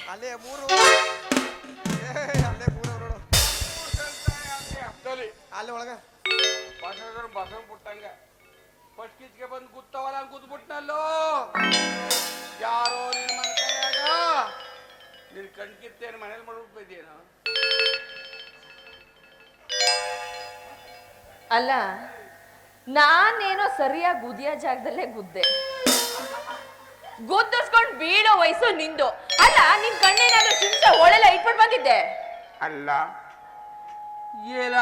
ಅಲ್ಲೇ ಮೂರು ಅಲ್ಲೇ ಮೂರು ನೋಡು ಅಲ್ಲಿ ಒಳಗ ಬಸವ ಬಿಟ್ಟಂಗ ಫಸ್ಟ್ ಕಿಚ್ಗೆ ಬಂದು ಗುತ್ತವಲ್ಲ ಗುದ್ಬಿಟ್ನಲ್ಲೋ ಯಾರೋ ನಿನ್ ಮನ್ ಕೈಯಾಗ ನಿನ್ ಕಣ್ಕಿತ್ತೇನು ಮನೇಲಿ ಮಾಡ್ಬಿಟ್ಟು ಬೈದೇನು ಅಲ್ಲ ನಾನೇನೋ ಸರಿಯಾಗಿ ಗುದಿಯ ಜಾಗದಲ್ಲೇ ಗುದ್ದೆ ಗುದ್ದಿಸ್ಕೊಂಡು ಬೀಳೋ ವಯಸ್ಸು ನಿಂದು ಅಲ್ಲ ನಿನ್ ಕಣ್ಣೇನಾದ್ರೂ ಸಿಂಚ ಒಳೆಲ್ಲ ಇಟ್ಬಿಟ್ಟು ಬಂದಿದ್ದೆ ಅಲ್ಲ ಏನ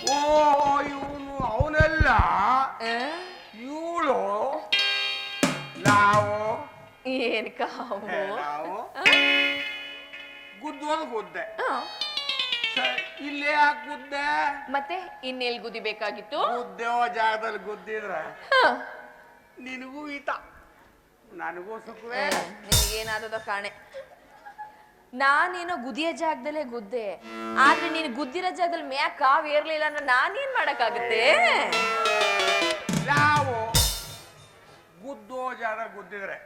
ಓ ಇವನು ಅವನೆಲ್ಲ ಇವಳು ನಾವು ಏನಕ್ಕ ನಾವು ಗುದ್ದೋದು ಗುದ್ದೆ ಇಲ್ಲೇ ಯಾಕೆ ಗುದ್ದೆ ಮತ್ತೆ ಇನ್ನೆಲ್ ಗುದಿ ಬೇಕಾಗಿತ್ತು ಗುದ್ದೆವ ಜಾಗದಲ್ಲಿ ಗುದ್ದಿದ್ರೆ ನಿನಗೂ ಈತ ನನಗೂ ಸುಖವೇ ನಿನಗೇನಾದದೋ ಕಾಣೆ ನಾನೇನೋ ಗುದಿಯ ಜಾಗದಲ್ಲೇ ಗುದ್ದೆ ಆದ್ರೆ ನೀನು ಗುದ್ದಿರೋ ಜಾಗದಲ್ಲಿ ಮ್ಯಾಕ್ ಕಾವ್ ಏರ್ಲಿಲ್ಲ ಅಂದ್ರೆ ನಾನೇನ್ ಮಾಡಕ್ಕಾಗುತ್ತೆ ನಾವು ಗುದ್ದೋ ಜಾಗ ಗುದ್ದಿದ್ರೆ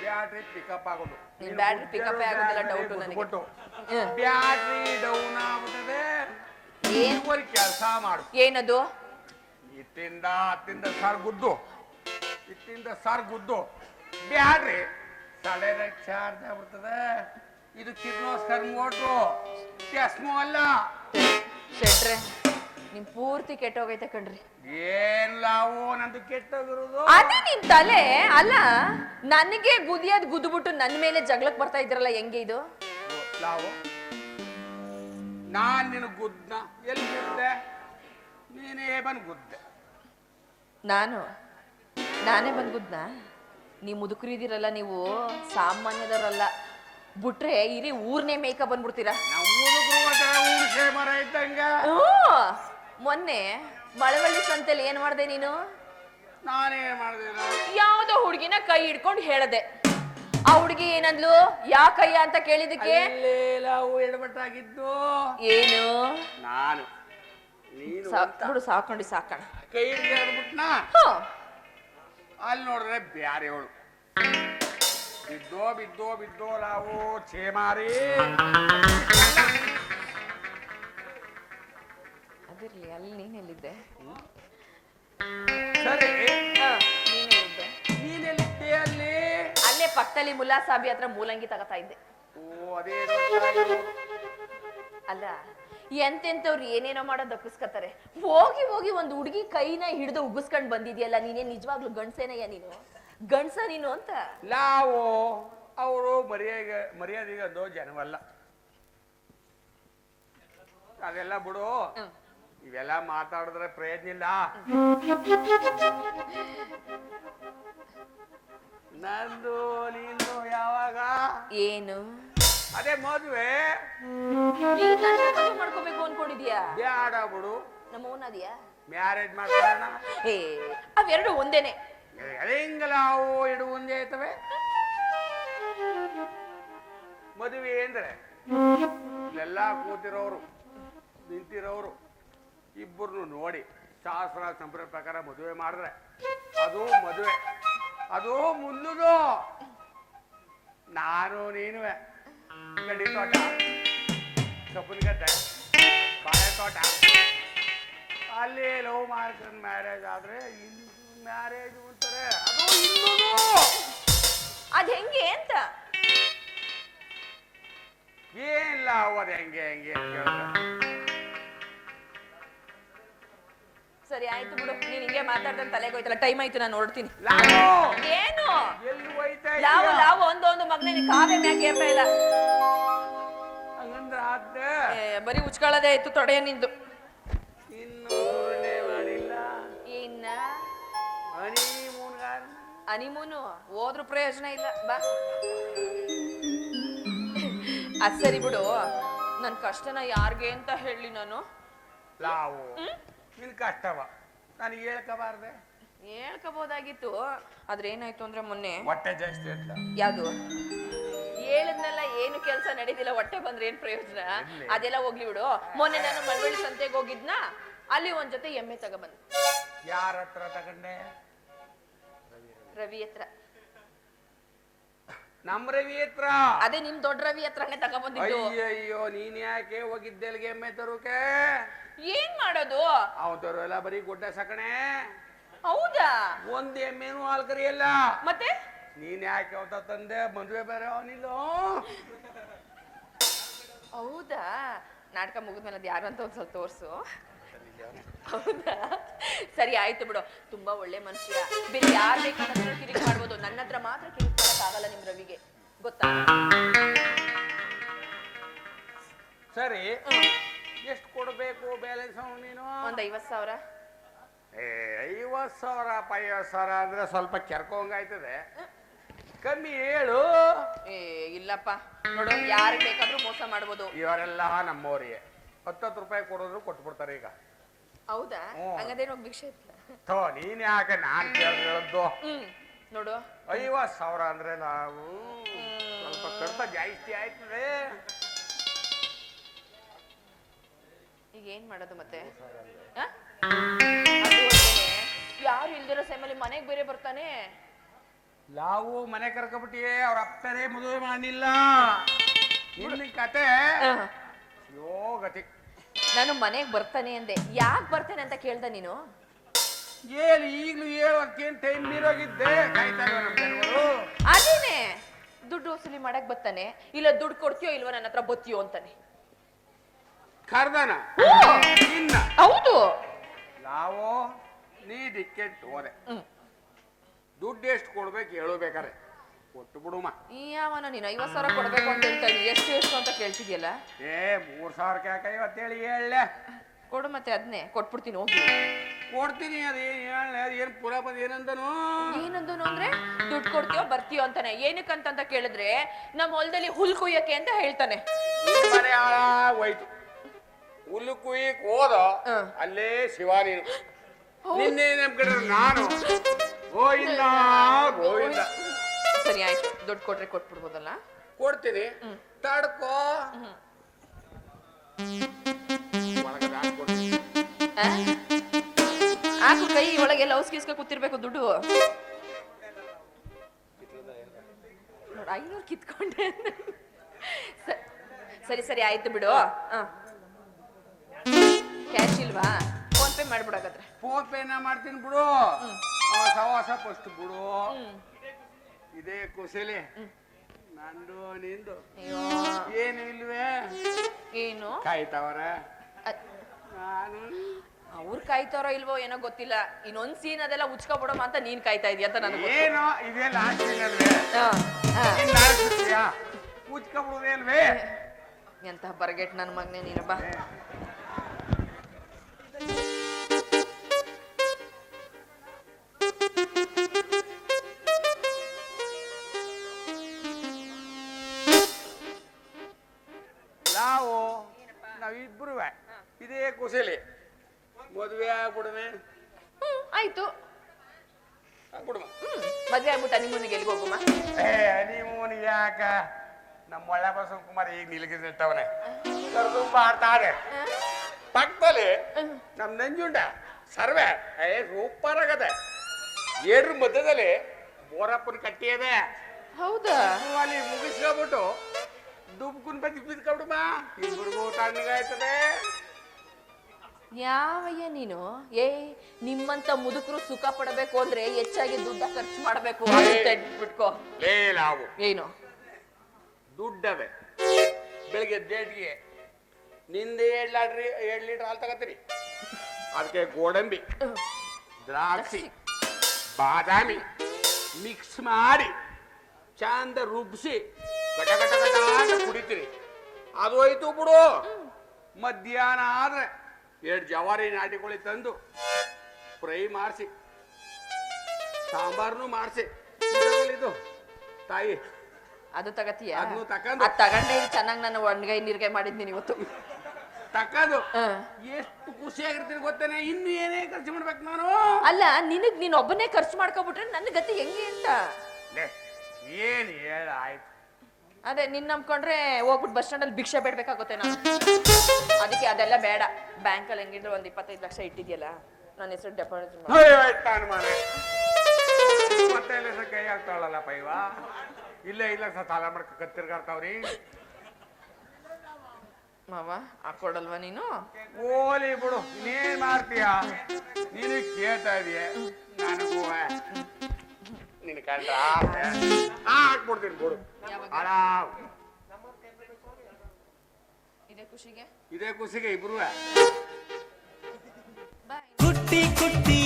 ಬ್ಯಾಟ್ರಿ ಪಿಕಪ್ ಆಗೋದು ಬ್ಯಾಟ್ರಿ ಪಿಕಪ್ ಆಗೋದಿಲ್ಲ ಡೌಟ್ ನನಗೆ ಬ್ಯಾಟ್ರಿ ಡೌನ್ ಆಗ್ಬಿಟ್ಟದೆ ಏನ್ ಕೆಲಸ ಮಾಡು ಏನದು ಹತ್ತಿಂದ ಸಾರ್ ಗುದ್ದು ಬ್ಯಾಟ್ರಿ ತಲೆದ ಚಾರ್ಜ್ ಆಗ್ಬಿಡ್ತದೆ ಇದು ಕಿರ್ಲೋಸ್ಕರ್ ಮೋಟ್ರು ಟೆಸ್ಮೋ ಅಲ್ಲ ಶೆಟ್ರೆ ನಿಮ್ ಪೂರ್ತಿ ಕೆಟ್ಟೋಗೈತೆ ಕಣ್ರಿ ಏನ್ ಲಾವು ನಂದು ಕೆಟ್ಟೋಗಿರೋದು ಅದೇ ನಿನ್ ತಲೆ ಅಲ್ಲ ನನಗೆ ಗುದಿಯದ್ ಗುದ್ಬಿಟ್ಟು ನನ್ನ ಮೇಲೆ ಜಗಳಕ್ ಬರ್ತಾ ಇದ್ರಲ್ಲ ಹೆಂಗೆ ಇದು ಲಾವು ನಾನ್ ನಿನ್ ಗುದ್ನ ಎಲ್ಲಿ ಗುದ್ದೆ ನೀನೇ ಬಂದ್ ಗುದ್ದೆ ನಾನೇ ಬಂದ್ ಗುದ್ನ ನೀವ್ ಮುದುಕರಿದಿರಲ್ಲ ನೀವು ಸಾಮಾನ್ಯದವರಲ್ಲ ಬಿಟ್ರೆ ಇರಿ ಊರ್ನೇ ಮೇಕ ಬಂದ್ಬಿಡ್ತೀರಾ ಮರ ಇದ್ದಂಗ ಮೊನ್ನೆ ಮಳವಳ್ಳಿ ಸಂತೆಲಿ ಏನ್ ಮಾಡ್ದೆ ನೀನು ನಾನೇನ್ ಮಾಡ್ದೆ ಯಾವ್ದೋ ಹುಡ್ಗಿನ ಕೈ ಹಿಡ್ಕೊಂಡು ಹೇಳ್ದೆ ಆ ಹುಡ್ಗಿ ಏನಂದ್ಲು ಯಾ ಕೈಯ ಅಂತ ಕೇಳಿದಕ್ಕೆ ಎಡಬಟ್ಟಾಗಿದ್ದು ಏನು ನಾನು ನೀನು ಬಿಡು ಸಾಕೊಂಡು ಸಾಕಣ ಕೈ ಹಿಡ್ಬಿಟ್ನಾ ಅಲ್ಲಿ ನೋಡ್ರೆ ಬ್ಯಾರೆವಳು ಬಿದ್ದೋ ನಾವು ಛೇಮಾರಿ ಅದಿರ್ಲಿ ಅಲ್ಲಿ ನೀನೆಲ್ಲಿದ್ದೆ ಸರಿ ನೀನೆಲ್ಲಿದ್ದೆ ಅಲ್ಲಿ ಅಲ್ಲೇ ಪಕ್ಕದಲ್ಲಿ ಮುಲ್ಲಾ ಸಾಬಿ ಹತ್ರ ಮೂಲಂಗಿ ತಗೋತಾ ಇದ್ದೆ ಓ ಅದೇ ಅಲ್ಲ ಎಂತೆಂತವ್ರು ಏನೇನೋ ಮಾಡೋ ದಕ್ಕಿಸ್ಕತ್ತಾರೆ ಹೋಗಿ ಒಂದು ಹುಡುಗಿ ಕೈನ ಹಿಡಿದು ಉಗಿಸ್ಕೊಂಡ್ ಬಂದಿದ್ಯಲ್ಲ ನೀನೇ ನಿಜವಾಗ್ಲೂ ಗಂಡ್ಸೇನಯ್ಯ ನೀನು ಗಂಡ್ಸ ನೀನು ಅಂತ ನಾವು ಅವರು ಮರ್ಯಾದೆಗೆ ಅಂದೋ ಜನವಲ್ಲ ಅದೆಲ್ಲ ಬಿಡು ಇವೆಲ್ಲ ಮಾತಾಡಿದ್ರೆ ಪ್ರಯೋಜನ ಇಲ್ಲ ನಂದು ನೀನು ಯಾವಾಗ ಏನು ಅದೇ ಮದುವೆ ಮಾಡ್ಕೋಬೇಕು ಅನ್ಕೊಂಡಿದ್ಯಾ ಬ್ಯಾಡ ಬಿಡು ನಮ್ಮ ಓನದ್ಯಾ ಮ್ಯಾರೇಜ್ ಮಾಡ್ಕೊಳ್ಳೋಣ ಅವೆರಡು ಒಂದೇನೆ ಹೆಂಗಲ್ಲ ಅವು ಎರಡು ಒಂದೇ ಆಯ್ತವೆ ಮದುವೆ ಅಂದ್ರೆ ಇಲ್ಲೆಲ್ಲ ಕೂತಿರೋರು ನಿಂತಿರೋರು ಇಬ್ಬರು ನೋಡಿ ಶಾಸ್ತ್ರ ಸಂಪ್ರದಾಯ ಪ್ರಕಾರ ಮದುವೆ ಮಾಡಿದ್ರೆ ಅದು ಮದುವೆ ಅದು ಮುಂದುದು ನಾನು ನೀನುವೆ ಗಡಿ ತೋಟ ಕಬ್ಬನ ಗದ್ದೆ ಬಾಳೆ ತೋಟ ಅಲ್ಲಿ ಲವ್ ಮಾಡ್ಕೊಂಡು ಮ್ಯಾರೇಜ್ ಆದ್ರೆ ಇಲ್ಲಿ ಮ್ಯಾರೇಜ್ ಅಂತಾರೆ ಅದು ಇನ್ನೂ ಅದ್ ಹೆಂಗೆ ಅಂತ ಏನಿಲ್ಲ ಅವದು ಹೆಂಗೆ ಸರಿ ಆಯ್ತು ಬಿಡು ನೀನ್ ಹಿಂಗೆ ಮಾತಾಡ್ದಂತ ತಲೆಗೆ ಹೋಯ್ತಲ್ಲ ಟೈಮ್ ಆಯ್ತು ನಾನು ನೋಡ್ತೀನಿ ಏನು ಲಾವು ಒಂದು ಮಗನೇ ನೀ ಕಾವೇ ಮ್ಯಾಕೆ ಏರ್ತಾ ಇಲ್ಲ ಬರೀ ಉಚ್ಕೊಳ್ಳೋದೇ ಆಯ್ತು ತೊಡೆಯ ನಿಂದು ಇನ್ನು ಮಾಡಿಲ್ಲ ಇನ್ನ ಹನಿಮೂನು ಹೋದ್ರು ಪ್ರಯೋಜನ ಇಲ್ಲ ಬಾ ಅದ್ ಸರಿ ಬಿಡು ನನ್ ಕಷ್ಟನ ಯಾರ್ಗೆ ಅಂತ ಹೇಳಿ ನಾನು ಲಾವು ನಿನ್ ಕಷ್ಟವ ನನಗೆ ಹೇಳ್ಕಬಾರ್ದೆ ಹೇಳ್ಕೋಬಹುದಾಗಿತ್ತು ಆದ್ರೆ ಏನಾಯ್ತು ಅಂದ್ರೆ ಮೊನ್ನೆ ಹೊಟ್ಟೆ ಜಾಸ್ತಿ ಅಂತ ಯಾವ್ದು ಹೇಳಿದ್ನೆಲ್ಲ ಏನು ಕೆಲಸ ನಡೀತಿಲ್ಲ ಹೊಟ್ಟೆ ಬಂದ್ರೆ ಏನ್ ಪ್ರಯೋಜನ ಅದೆಲ್ಲ ಹೋಗ್ಲಿ ಬಿಡು ಮೊನ್ನೆ ನಾನು ಮಳವಳ್ಳಿ ಸಂತೆಗೆ ಹೋಗಿದ್ನ ಅಲ್ಲಿ ಒಂದ್ ಜೊತೆ ಎಮ್ಮೆ ತಗೊಬಂದೆ ಯಾರ ಹತ್ರ ತಗೊಂಡೆ ರವಿ ಹತ್ರ ನಮ್ ರವಿ ಹತ್ರ. ಅದೇ ನಿಮ್ ದೊಡ್ಡ ರವಿ ಹತ್ರನೇ ತಗೊಂಡ್ಬಂದಿದ್ದು. ಅಯ್ಯಯ್ಯೋ, ನೀನ್ ಯಾಕೆ ಹೋಗಿದ್ದೆಲ್ಗೆ ಎಮ್ಮೆ ತರೋಕೆ? ಏನ್ ಮಾಡೋದು? ಅವನ್ ತರೋಲ್ಲ, ಬರೀ ಗುಡ್ಡ ಸಕಣೆ. ಹೌದಾ? ಒಂದ್ ಎಮ್ಮೆನೂ ಹಾಲ್ ಕರಿಯಲ್ಲ. ಮತ್ತೆ ನೀನ್ ಯಾಕೆ ಅವತ್ತ ತಂದೆ? ಮದ್ವೆ ಬೇರೆ ಅವನಿಲ್ಲ. ಹೌದಾ? ನಾಟಕ ಮುಗಿದ್ಮೇಲೆ ಅದು ಯಾರು ಅಂತ ಒಂದ್ ಸ್ವಲ್ಪ ತೋರ್ಸು. ಹೌದಾ? ಸರಿ ಆಯ್ತು ಬಿಡು, ತುಂಬಾ ಒಳ್ಳೆ ಮನುಷ್ಯ. ಬೇರೆ ಯಾರು ಬೇಕಾದ್ರೂ ಕಿರಿಕ್ ಮಾಡ್ಬೋದು, ನನ್ನ ಹತ್ರ ಮಾತ್ರ ಕಿರಿಕ್ ಮಾಡಕ್ ಆಗಲ್ಲ ನಿಮ್ ರವಿಗೆ, ಗೊತ್ತಾ? ಸರಿ, ಎಷ್ಟು ಕೊಡ್ಬೇಕು ಬ್ಯಾಲೆನ್ಸ್ ನೀನು? ಒಂದ್ 50,000. 50,000 50,000 ಅಂದ್ರೆ ಸ್ವಲ್ಪ ಕೆರ್ಕೊಂಗಾಯ್ತದೆ, ಕಮ್ಮಿ ಹೇಳು. ಇಲ್ಲಪ್ಪ ನೋಡು, ಯಾರು ಬೇಕಾದ್ರೂ ಮೋಸ ಮಾಡ್ಬೋದು. ಇವರೆಲ್ಲ ನಮ್ಮವ್ರಿಗೆ 10 ರೂಪಾಯಿ ಕೊಡೋದ್ರು ಕೊಟ್ಬಿಡ್ತಾರೆ ಈಗ. ಹೌದಾ? ಹಂಗದೇನು ಭಿಕ್ಷೆ ಥೋ, ನೀನ್ ಯಾಕೆ ನಾನ್ ಕೇಳ್ದು? ನೋಡು, 50,000 ಅಂದ್ರೆ ನಾವು ಸ್ವಲ್ಪ ಕಡಿತ ಜಾಸ್ತಿ ಆಯ್ತದೆ. ಈಗ ಏನ್ ಮಾಡೋದು ಮತ್ತೆ? ಯಾರು ಇಲ್ದಿರೋ ಸಮಯದಲ್ಲಿ ಮನೆಗ್ ಬೇರೆ ಬರ್ತಾನೆ. ನಾವು ಮನೆ ಕರ್ಕೊಬಿಟ್ಟಿಯೇ, ಅವ್ರ ಅಪ್ಪರೇ ಮದುವೆ ಮಾಡಿಲ್ಲ. ನಿನ್ನ ಕತೆ ಯೋಗತಿ. ನಾನು ಮನೆಗ್ ಬರ್ತಾನೆ ಅಂದೆ, ಯಾಕೆ ಬರ್ತಾನೆ ಅಂತ ಕೇಳ್ದ ನೀನು? ಹೇಳಿ, ಈಗ್ಲೂ ಹೇಳೋಕೇನ್ ಟೈಮ್ ನೀರೋಗಿದ್ದೆ. ಅದೇನೆ, ದುಡ್ಡು ವಸೂಲಿ ಮಾಡಕ್ ಬರ್ತಾನೆ, ಇಲ್ಲ ದುಡ್ಡು ಕೊಡ್ತೀಯೋ ಇಲ್ವೋ ನನ್ನ ಹತ್ರ ಬತ್ತೀಯೋ ಅಂತಾನೆ. ಕರ್ದನ ಇನ್ನ ಹೌದು. ನಾವು ನೀ ಡಿಕೆಟ್ ಹೋದೆ, ದುಡ್ಡು ಎಷ್ಟು ಕೊಡ್ಬೇಕು ಹೇಳು, ಬೇಕಾರೆ ಕೊಟ್ಟು ಬಿಡುಮ. ಯಾವನ ನೀನು 50,000 ಕೊಡ್ಬೇಕು ಅಂತ ಹೇಳ್ತಾ ಇದ್ದೀನಿ, ಎಷ್ಟು ಅಂತ ಕೇಳ್ತಿದ್ಯಲ್ಲ? 3,000 ಯಾಕೆ 50 ಹೇಳಿ ಕೊಡು, ಮತ್ತೆ ಅದನ್ನೇ ಕೊಟ್ಬಿಡ್ತೀನಿ, ಹೋಗಿ ಕೊಡ್ತೀನಿ. ಅದೇನ್ ಹೇಳ, ಏನ್ ಪುರ ಬಂದ್ ಏನಂದನು? ಏನಂದನು ಅಂದ್ರೆ ದುಡ್ಡು ಕೊಡ್ತೀಯೋ ಬರ್ತೀಯೋ ಅಂತಾನೆ. ಏನಕ್ಕಂತ ಕೇಳಿದ್ರೆ ನಮ್ಮ ಹೊಲದಲ್ಲಿ ಹುಲ್ ಕುಯ್ಯಕ್ಕೆ ಅಂತ ಹೇಳ್ತಾನೆ. ಮನೆ ಹೋಯ್ತು, ಹುಲ್ಲು ಕುಯ್ಯಕ್ ಹೋದ, ಅಲ್ಲೇ ಶಿವ ನೀನು. ನಿನ್ನೆ ನಂಬ್ಕೊಂಡ್ರೆ ನಾನು ಗೋವಿಂದ ಗೋವಿಂದ. ಸರಿ ಆಯ್ತು, ದುಡ್ಡು ಕೊಟ್ರೆ ಕೊಟ್ಬಿಡ್ಬೋದಲ್ಲ? ಕೊಡ್ತೀನಿ, ತಡ್ಕೋ. ಹಾಕು ಕೈ ಒಳಗೆ ಲೌಸ್ ಗೀಸ್ಕ ಕೂತಿರ್ಬೇಕು ದುಡ್ಡು. ನೋಡ 500 ಕಿತ್ಕೊಂಡೆ. ಸರಿ ಸರಿ ಆಯ್ತು ಬಿಡು. ಕ್ಯಾಶ್ ಇಲ್ವಾ? ಫೋನ್ ಪೇ ಮಾಡ್ಬಿಡಾಗದ್ರೆ. ಫೋನ್ ಪೇನ ಮಾಡ್ತೀನಿ ಬಿಡು. ಸವಾಸ ಫಸ್ಟ್ ಬಿಡು. ಇದೇ ಕುಶಲಿ ನಂದು ನಿಂದು ಏನು ಇಲ್ವೇ? ಏನು ಕಾಯ್ತಾವರ? ನಾನು ಅವ್ರು ಕಾಯ್ತಾರೋ ಇಲ್ವೋ ಏನೋ ಗೊತ್ತಿಲ್ಲ. ಇನ್ನೊಂದ್ ಸೀನ್ ಅದೆಲ್ಲ ಉಚ್ಕೊಬಿಡೋಮ ಅಂತ ನೀನ್ ಕಾಯ್ತಾ ಇದೀಯ ಅಂತ ನನಗೆ ಏನೋ ಇದೇ ಲಾಸ್ಟ್ ಸೀನ್ ಅಲ್ವೇ? ಉಚ್ಕೊಬಿಡುದೇಲ್ವೇ? ಎಂತ ಬರ್ಗೆಟ್ ನನ್ನ ಮಗನೇ ನೀನು. ಬಾ ನಾವಿಬ್ರು ಇದೇ ಕುಶಲಿ ಮದುವೆ ಆಗ್ಬಿಡನೆ. ಆಯ್ತು, ಆಗ್ಬಿಡುವ. ಮದ್ವೆ ಆಗ್ಬಿಟ್ಟ ನಿಮ್ಮನಿಗೆ ಎಲ್ಲಿಗೆ ಹೋಗುಮ? ನೀವು ಯಾಕ ನಮ್ಮ ಒಳ್ಳೆ ಬಸವ ಕುಮಾರ್ ಈಗ ನಿಲ್ಗಿರ್ತವನೆ ತುಂಬಾ ಆಡ್ತಾರೆ ಪಕ್ಕದಲ್ಲಿ ನಮ್ ನಂಜುಂಡ ಸರ್ವೆ ಸೂಪರ್ ಆಗದೆ. ಏಡ್ರ ಮಧ್ಯದಲ್ಲಿ ಬೋರಪ್ಪನ ಕಟ್ಟಿ ಇದೆ. ಹೌದಾ? ಅಲ್ಲಿ ಮುಗಿಸ್ಕೊಬಿಟ್ಟು ದುಬ್ಕುನ್ ಬದಿ ಬಿದ್ಕೊಬಿಡುಮ, ಇಬ್ಬರಿಗೂ ತಣ್ಣಗಾಯ್ತದೆ. ಯಾವಯ್ಯ ನೀನು? ನಿಮ್ಮಂತ ಮುದುಕರು ಸುಖ ಪಡಬೇಕು ಅಂದ್ರೆ ಹೆಚ್ಚಾಗಿ ದುಡ್ಡ ಖರ್ಚು ಮಾಡಬೇಕು ಬಿಟ್ಕೋ. ನಾವು ಏನು ದುಡ್ಡವೆ ಬೆಳಿಗ್ಗೆ ಡೇಟ್ಗೆ ನಿಂದೆ 2 ಲೀಟರ್ ಹಾಲು ತಗತ್ತೀರಿ. ಅದಕ್ಕೆ ಗೋಡಂಬಿ, ದ್ರಾಕ್ಷಿ, ಬಾದಾಮಿ ಮಿಕ್ಸ್ ಮಾಡಿ ಚಂದ ರುಬ್ಸಿ ಗಟ ಗಟ ಗಟ ಅಂತ ಕುಡಿತೀರಿ. ಅದು ಹೋಯ್ತು ಬಿಡು. ಮಧ್ಯಾಹ್ನ ಆದ್ರೆ 2 ಜವಾರಿ ನಾಟಿಕೋಳಿ ತಂದು ಫ್ರೈ ಮಾಡಿಸಿ ಸಾಂಬಾರ್ನು ಮಾಡಿಸಿ ಇದು ತಾಯಿ ಅದು ತಗತೀಯ? ಅದನ್ನು ತಕೊಂಡು ತಗೊಂಡೆ ಚೆನ್ನಾಗಿ ನಾನು ಒಣಗೈ ನೀರ್ಗೆ ಮಾಡಿದ್ದೀನಿ ಇವತ್ತು. ತಕ್ಕದು ಎಷ್ಟು ಖುಷಿಯಾಗಿರ್ತೀನಿ ಗೊತ್ತೇನೆ. ಇನ್ನು ಏನೇ ಖರ್ಚು ಮಾಡ್ಬೇಕು ನಾನು? ಅಲ್ಲ, ನೀನ್ ಒಬ್ಬನೇ ಖರ್ಚು ಮಾಡ್ಕೊಬಿಟ್ರೆ ನನ್ನ ಗತಿ ಹೆಂಗೆ ಅಂತ. ಏನ್ ಹೇಳ ಆಯ್ತು. ಅದೇ ನಿನ್ ನಂಬ್ಕೊಂಡ್ರೆ ಹೋಗ್ಬಿಟ್ಟು ಬಸ್ ಸ್ಟ್ಯಾಂಡ್ ಅಲ್ಲಿ ಭಿಕ್ಷೆ ಬೇಡ್ಬೇಕಾಗುತ್ತೆ ನಾನು. ಅದಕ್ಕೆ ಅದೆಲ್ಲ ಬೇಡ. ಬ್ಯಾಂಕಲ್ಲಿ ಹೆಂಗಿದ್ರು 25 ಲಕ್ಷ ಇಟ್ಟಿದ್ಯಲ್ಲ, ನನ್ನ ಹೆಸರು ಡೆಪಾಸಿಟ್ ಮತ್ತೆ ಕೈ ಆಗ್ತಾಳಲ್ಲ ಪೈವಾ. ಇಲ್ಲ ಸಾಲ ಮಾಡ್ಕ ಕತ್ತಿರ್ಗಾರ್ತಾವ್ರಿ. ಮಾವ ಹಾಕೊಡಲ್ವಾ ನೀನು? ಓಲಿ ಬಿಡು, ನೀನ್ ಮಾಡ್ತೀಯ, ನೀನು ಕೇಳ್ತಾ ಇದೀಯ, ನನಗೂ ನಿನ್ ಕಂಡ್ರ ಹಾಕ್ಬಿಡ್ತೀನಿ ಬಿಡು. ಆರಾಮ್ ಇದೇ ಖುಷಿಗೆ ಇಬ್ರು ಬಾಯ್. ಕುಟ್ಟಿ ಕುಟ್ಟಿ